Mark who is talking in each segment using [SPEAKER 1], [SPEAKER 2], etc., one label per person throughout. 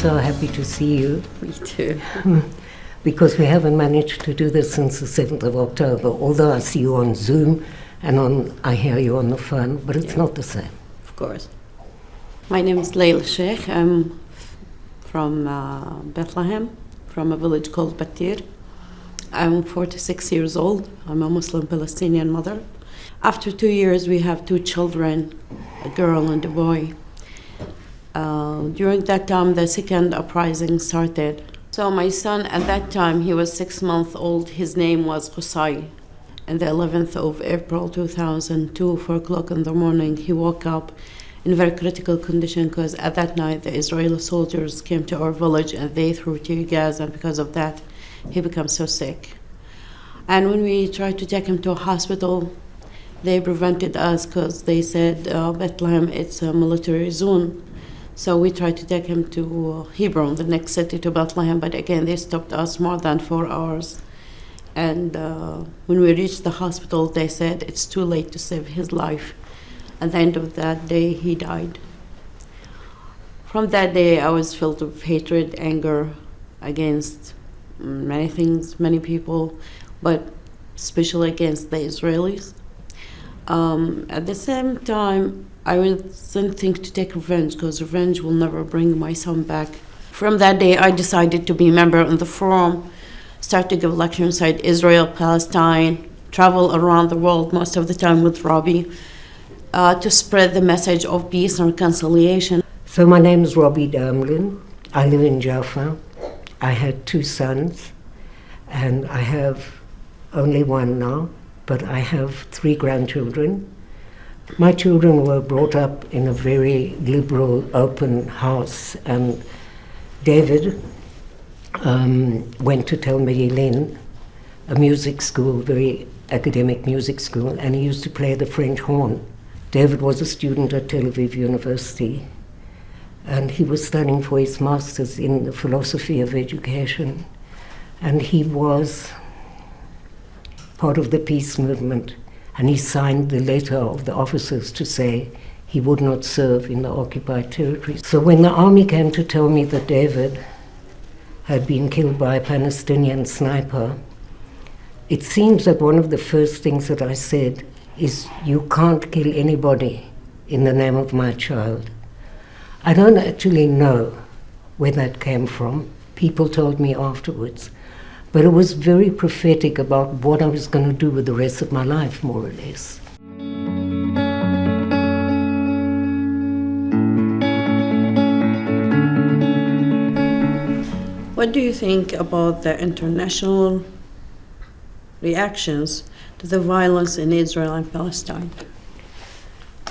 [SPEAKER 1] so happy to see you.
[SPEAKER 2] Me too.
[SPEAKER 1] Because we haven't managed to do this since the 7th of October, although I see you on Zoom and I hear you on the phone, but it's not the same.
[SPEAKER 2] Of course. My name is Layla Sheikh. I'm from Bethlehem, from a village called Batir. I'm 46 years old. I'm a Muslim Palestinian mother. After 2 years, we have 2 children, a girl and a boy. During that time, the second uprising started. So my son, at that time, he was 6 months old. His name was Qusay. On the 11th of April 2002, 4 o'clock in the morning, he woke up in very critical condition because at that night, the Israeli soldiers came to our village and they threw tear gas, and because of that, he became so sick. And when we tried to take him to a hospital, they prevented us because they said Bethlehem, it's a military zone. So we tried to take him to Hebron, the next city to Bethlehem, but again, they stopped us more than 4 hours. And when we reached the hospital, they said it's too late to save his life. At the end of that day, he died. From that day, I was filled with hatred, anger against many things, many people, but especially against the Israelis. At the same time, I didn't think to take revenge because revenge will never bring my son back. From that day, I decided to be a member in the forum, start to give lectures inside Israel, Palestine, travel around the world most of the time with Robbie, to spread the message of peace and reconciliation.
[SPEAKER 1] So my name is Robbie Damlin. I live in Jaffa. I had 2 sons, and I have only one now, but I have 3 grandchildren. My children were brought up in a very liberal, open house, and David went to Tel Meilin, a music school, very academic music school, and he used to play the French horn. David was a student at Tel Aviv University, and he was studying for his master's in the philosophy of education, and he was part of the peace movement. And he signed the letter of the officers to say he would not serve in the occupied territories. So when the army came to tell me that David had been killed by a Palestinian sniper, it seems that one of the first things that I said is, you can't kill anybody in the name of my child. I don't actually know where that came from. People told me afterwards. But it was very prophetic about what I was going to do with the rest of my life, more or less.
[SPEAKER 2] What do you think about the international reactions to the violence in Israel and Palestine?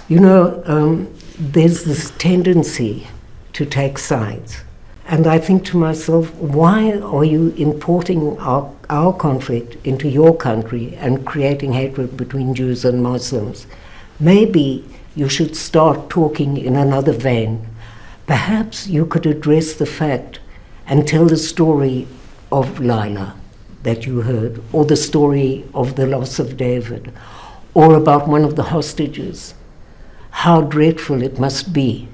[SPEAKER 1] You know, there's this tendency to take sides. And I think to myself, why are you importing our conflict into your country and creating hatred between Jews and Muslims? Maybe you should start talking in another vein. Perhaps you could address the fact and tell the story of Lila that you heard, or the story of the loss of David, or about one of the hostages. How dreadful it must be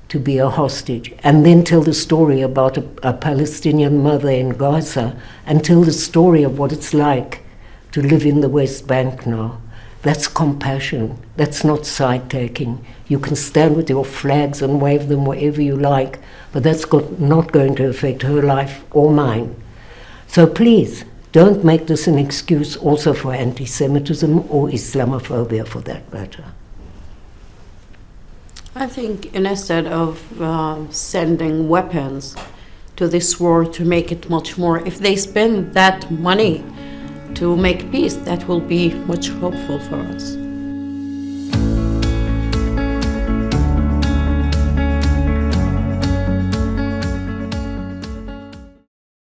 [SPEAKER 1] to be a hostage, and then tell the story about a Palestinian mother in Gaza, and tell the story of what it's like to live in the West Bank now. That's compassion. That's not side-taking. You can stand with your flags and wave them wherever you like, but that's not going to affect her life or mine. So please, don't make this an excuse also for anti-Semitism or Islamophobia for that matter.
[SPEAKER 2] I think instead of sending weapons to this war to make it much more, if they spend that money to make peace, that will be much hopeful for us.